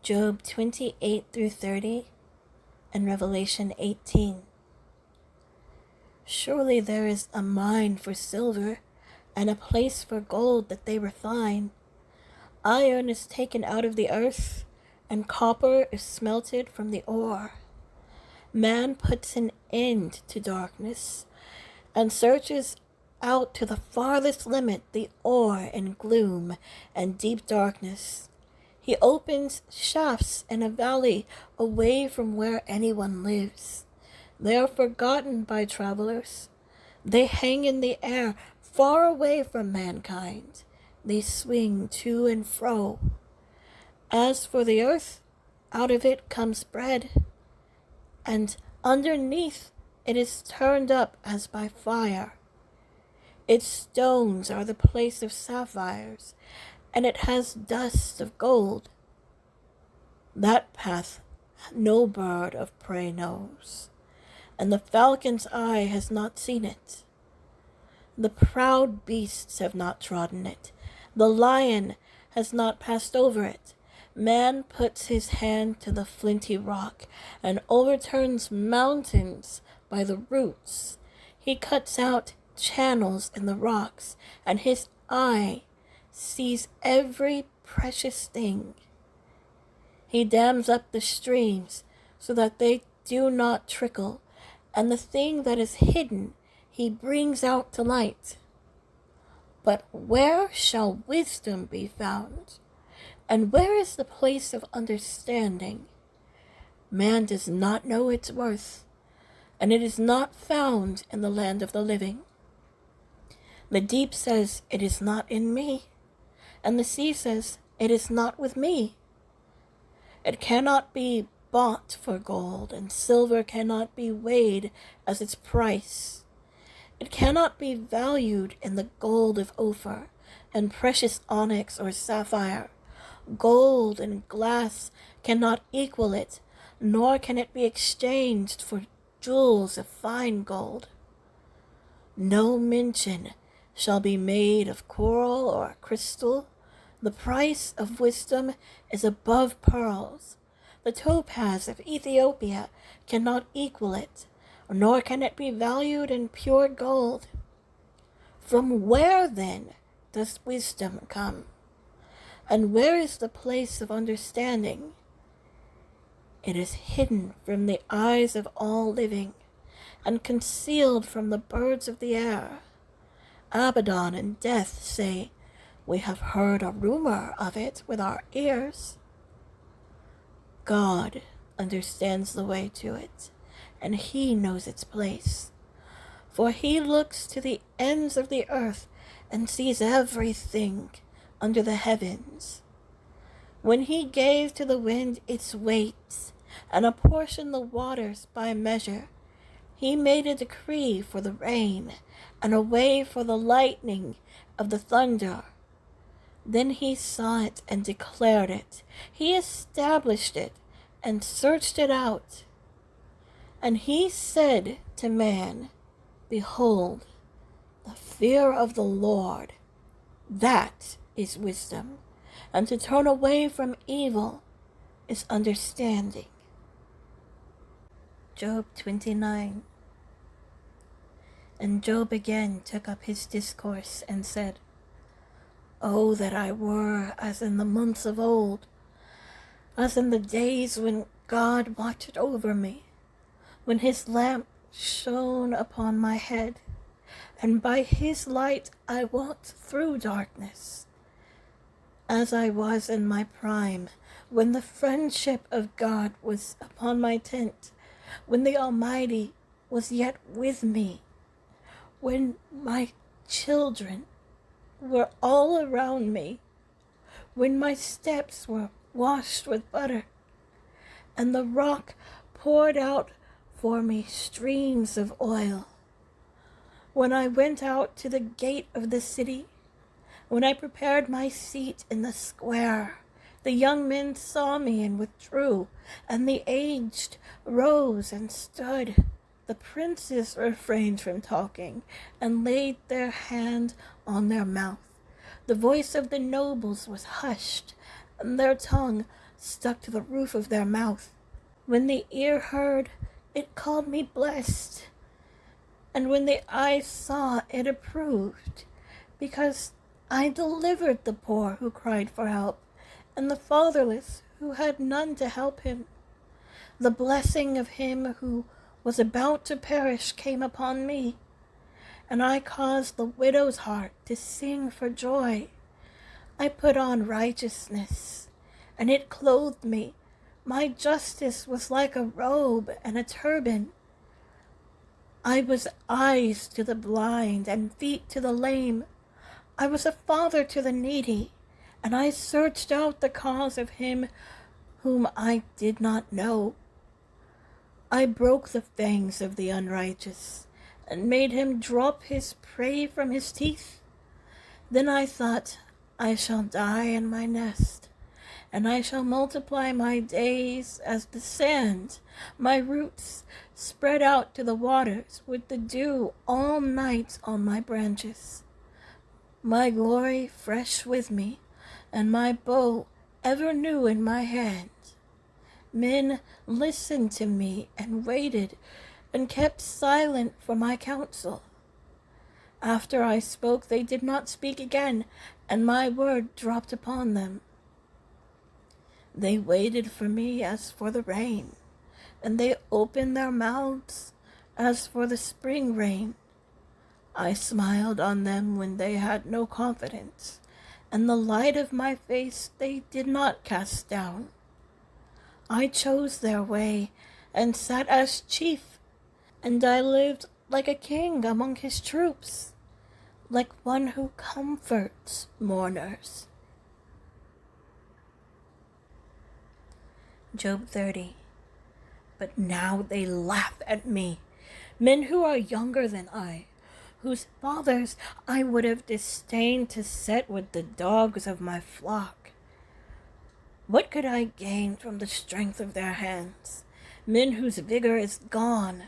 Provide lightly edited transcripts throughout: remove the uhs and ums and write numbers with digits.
Job 28 through 30 and Revelation 18. Surely there is a mine for silver and a place for gold that they refine. Iron is taken out of the earth, and copper is smelted from the ore. Man puts an end to darkness and searches out to the farthest limit the ore in gloom and deep darkness. He opens shafts in a valley away from where anyone lives. They are forgotten by travelers. They hang in the air far away from mankind. They swing to and fro. As for the earth, out of it comes bread, and underneath it is turned up as by fire. Its stones are the place of sapphires, and it has dust of gold. That path no bird of prey knows, and the falcon's eye has not seen it. The proud beasts have not trodden it. The lion has not passed over it. Man puts his hand to the flinty rock and overturns mountains by the roots. He cuts out channels in the rocks, and his eye sees every precious thing. He dams up the streams so that they do not trickle, and the thing that is hidden he brings out to light. But where shall wisdom be found? And where is the place of understanding? Man does not know its worth, and it is not found in the land of the living. The deep says, "It is not in me," and the sea says, "It is not with me." It cannot be bought for gold, and silver cannot be weighed as its price. It cannot be valued in the gold of Ophir, and precious onyx or sapphire. Gold and glass cannot equal it, nor can it be exchanged for jewels of fine gold. No mention shall be made of coral or crystal. The price of wisdom is above pearls. The topaz of Ethiopia cannot equal it, nor can it be valued in pure gold. From where, then, does wisdom come? And where is the place of understanding? It is hidden from the eyes of all living, and concealed from the birds of the air. Abaddon and Death say, "We have heard a rumor of it with our ears." God understands the way to it, and he knows its place. For he looks to the ends of the earth and sees everything under the heavens. When he gave to the wind its weight, and apportioned the waters by measure, he made a decree for the rain, and a way for the lightning of the thunder. Then he saw it and declared it. He established it and searched it out. And he said to man, "Behold, the fear of the Lord, that is wisdom, and to turn away from evil is understanding." Job 29. And Job again took up his discourse and said, "Oh, that I were as in the months of old, as in the days when God watched over me, when his lamp shone upon my head, and by his light I walked through darkness, as I was in my prime, when the friendship of God was upon my tent, when the Almighty was yet with me, when my children were all around me, when my steps were washed with butter, and the rock poured out for me streams of oil. When I went out to the gate of the city, when I prepared my seat in the square, the young men saw me and withdrew, and the aged rose and stood. The princes refrained from talking, and laid their hand on their mouth. The voice of the nobles was hushed, and their tongue stuck to the roof of their mouth. When the ear heard, it called me blessed, and when the eye saw, it approved, because I delivered the poor who cried for help, and the fatherless who had none to help him. The blessing of him who was about to perish came upon me, and I caused the widow's heart to sing for joy. I put on righteousness, and it clothed me. My justice was like a robe and a turban. I was eyes to the blind and feet to the lame. I was a father to the needy, and I searched out the cause of him whom I did not know. I broke the fangs of the unrighteous, and made him drop his prey from his teeth. Then I thought, I shall die in my nest, and I shall multiply my days as the sand, my roots spread out to the waters, with the dew all night on my branches. My glory fresh with me, and my bow ever new in my hand. Men listened to me and waited, and kept silent for my counsel. After I spoke, they did not speak again, and my word dropped upon them. They waited for me as for the rain, and they opened their mouths as for the spring rain. I smiled on them when they had no confidence, and the light of my face they did not cast down. I chose their way and sat as chief, and I lived like a king among his troops, like one who comforts mourners. Job 30. But now they laugh at me, men who are younger than I, whose fathers I would have disdained to set with the dogs of my flock. What could I gain from the strength of their hands, men whose vigor is gone?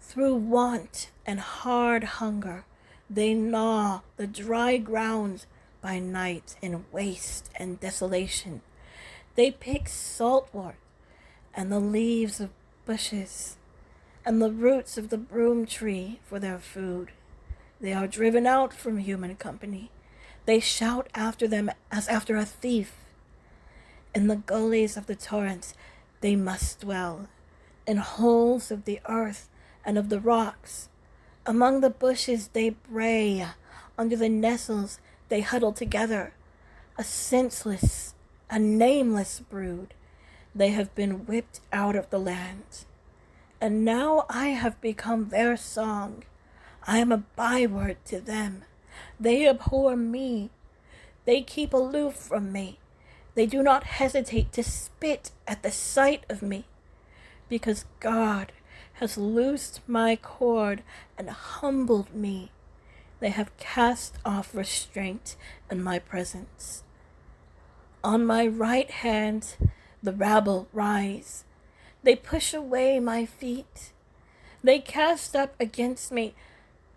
Through want and hard hunger, they gnaw the dry ground by night in waste and desolation. They pick saltwort and the leaves of bushes and the roots of the broom tree for their food. They are driven out from human company. They shout after them as after a thief. In the gullies of the torrents they must dwell, in holes of the earth and of the rocks. Among the bushes they bray, under the nettles they huddle together, a senseless, a nameless brood. They have been whipped out of the land, and now I have become their song. I am a byword to them. They abhor me. They keep aloof from me. They do not hesitate to spit at the sight of me, because God has loosed my cord and humbled me. They have cast off restraint in my presence. On my right hand the rabble rise. They push away my feet. They cast up against me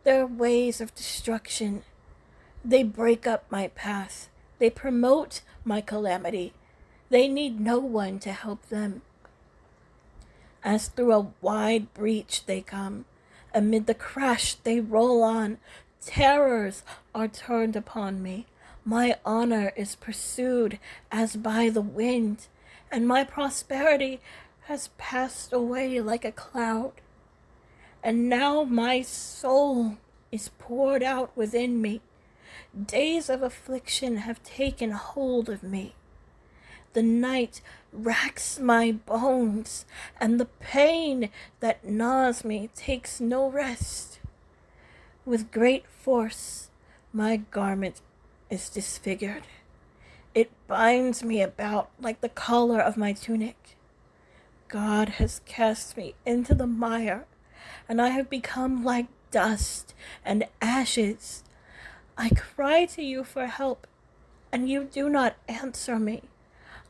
their ways of destruction. They break up my path. They promote my calamity. They need no one to help them. As through a wide breach they come. Amid the crash they roll on. Terrors are turned upon me. My honor is pursued as by the wind, and my prosperity has passed away like a cloud. And now my soul is poured out within me. Days of affliction have taken hold of me. The night racks my bones, and the pain that gnaws me takes no rest. With great force my garment is disfigured. It binds me about like the collar of my tunic. God has cast me into the mire, and I have become like dust and ashes. I cry to you for help, and you do not answer me.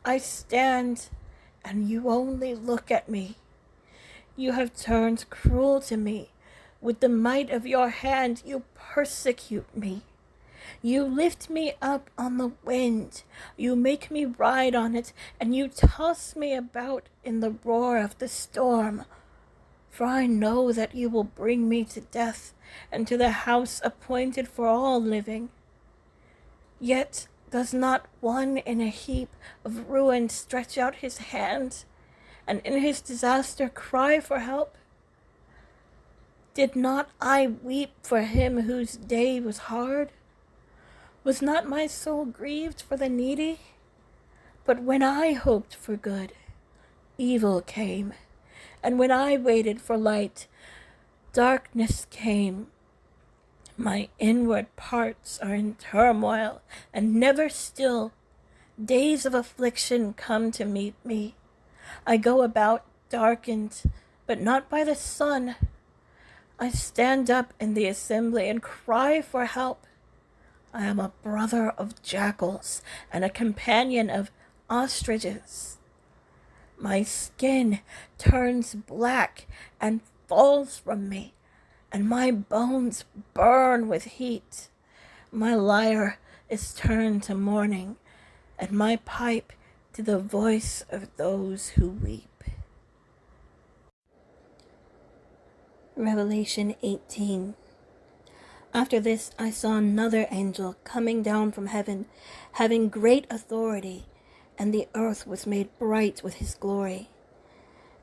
I stand, and you only look at me. You have turned cruel to me. With the might of your hand you persecute me. You lift me up on the wind. You make me ride on it, and you toss me about in the roar of the storm. For I know that you will bring me to death, and to the house appointed for all living. Yet does not one in a heap of ruin stretch out his hand, and in his disaster cry for help? Did not I weep for him whose day was hard? Was not my soul grieved for the needy? But when I hoped for good, evil came, and when I waited for light, darkness came. My inward parts are in turmoil and never still. Days of affliction come to meet me. I go about darkened, but not by the sun. I stand up in the assembly and cry for help. I am a brother of jackals and a companion of ostriches. My skin turns black and falls from me, and my bones burn with heat. My lyre is turned to mourning, and my pipe to the voice of those who weep. Revelation 18. After this I saw another angel coming down from heaven, having great authority, and the earth was made bright with his glory.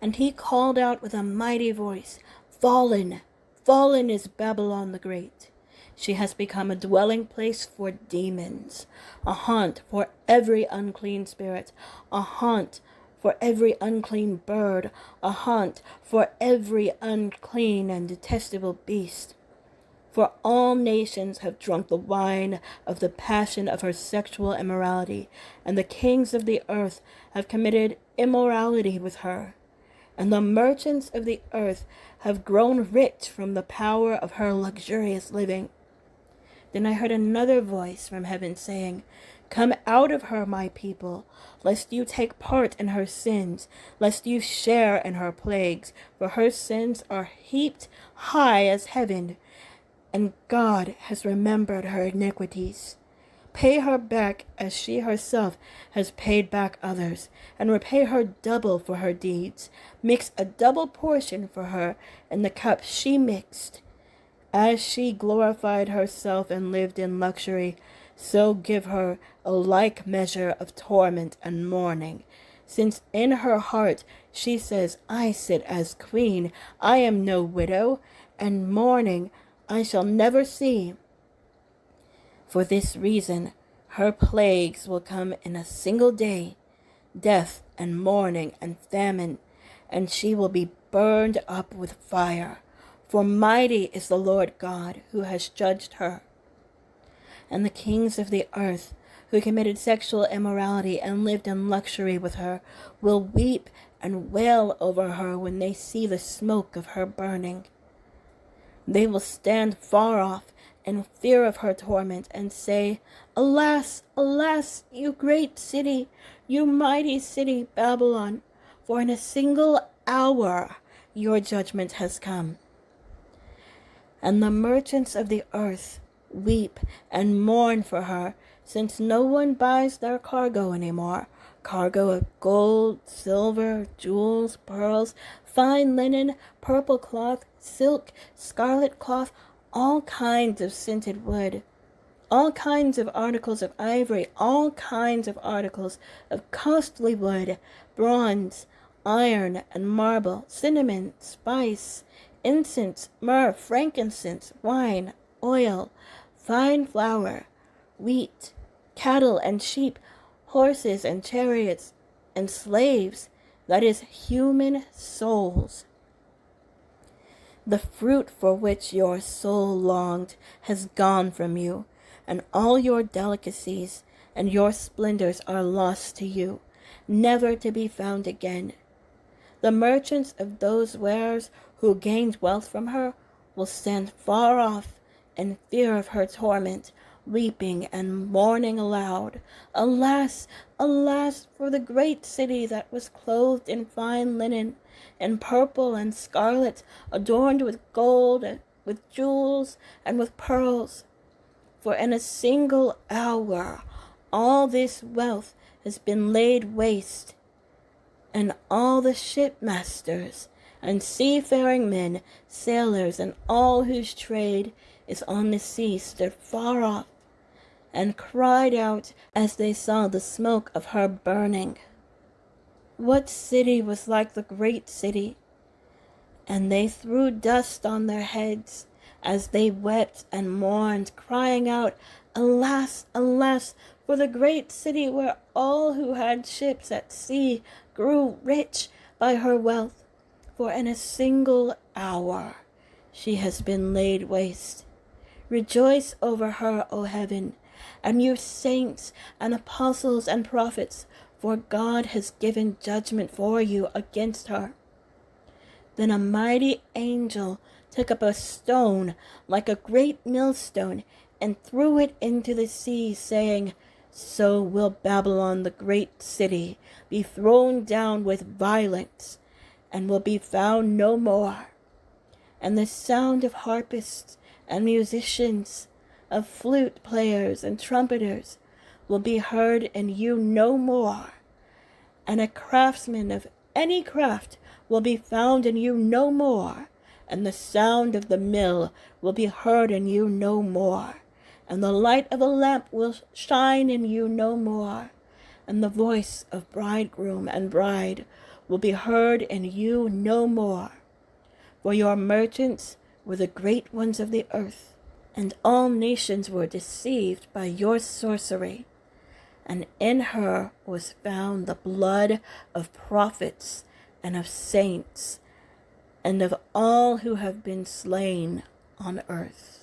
And he called out with a mighty voice, Fallen, fallen is Babylon the Great. She has become a dwelling place for demons, a haunt for every unclean spirit, a haunt for every unclean bird, a haunt for every unclean and detestable beast. For all nations have drunk the wine of the passion of her sexual immorality, and the kings of the earth have committed immorality with her. And the merchants of the earth have grown rich from the power of her luxurious living. Then I heard another voice from heaven saying, Come out of her, my people, lest you take part in her sins, lest you share in her plagues, for her sins are heaped high as heaven, and God has remembered her iniquities. Pay her back as she herself has paid back others, and repay her double for her deeds. Mix a double portion for her in the cup she mixed. As she glorified herself and lived in luxury, so give her a like measure of torment and mourning. Since in her heart she says, I sit as queen, I am no widow, and mourning I shall never see. For this reason, her plagues will come in a single day, death and mourning and famine, and she will be burned up with fire. For mighty is the Lord God who has judged her. And the kings of the earth, who committed sexual immorality and lived in luxury with her, will weep and wail over her when they see the smoke of her burning. They will stand far off in fear of her torment and say, Alas, alas, you great city, you mighty city, Babylon, for in a single hour your judgment has come. And the merchants of the earth weep and mourn for her, since no one buys their cargo anymore. Cargo of gold, silver, jewels, pearls, fine linen, purple cloth, silk, scarlet cloth, all kinds of scented wood, all kinds of articles of ivory, all kinds of articles of costly wood, bronze, iron, and marble, cinnamon, spice, incense, myrrh, frankincense, wine, oil, fine flour, wheat, cattle and sheep, horses and chariots, and slaves, that is, human souls. The fruit for which your soul longed has gone from you, and all your delicacies and your splendors are lost to you, never to be found again. The merchants of those wares who gained wealth from her will stand far off in fear of her torment, weeping and mourning aloud. Alas, alas, for the great city that was clothed in fine linen, in purple and scarlet, adorned with gold, with jewels, and with pearls. For in a single hour all this wealth has been laid waste, and all the shipmasters and seafaring men, sailors, and all whose trade is on the sea stood far off, and cried out as they saw the smoke of her burning, "What city was like the great city?" And they threw dust on their heads as they wept and mourned, crying out, "Alas, alas, for the great city where all who had ships at sea grew rich by her wealth. For in a single hour she has been laid waste. Rejoice over her, O heaven, and you saints and apostles and prophets, for God has given judgment for you against her." Then a mighty angel took up a stone like a great millstone and threw it into the sea, saying, "So will Babylon the great city be thrown down with violence, and will be found no more. And the sound of harpists and musicians, of flute players and trumpeters, will be heard in you no more. And a craftsman of any craft will be found in you no more. And the sound of the mill will be heard in you no more. And the light of a lamp will shine in you no more. And the voice of bridegroom and bride will be heard in you no more. For your merchants were the great ones of the earth, and all nations were deceived by your sorcery. And in her was found the blood of prophets and of saints, and of all who have been slain on earth."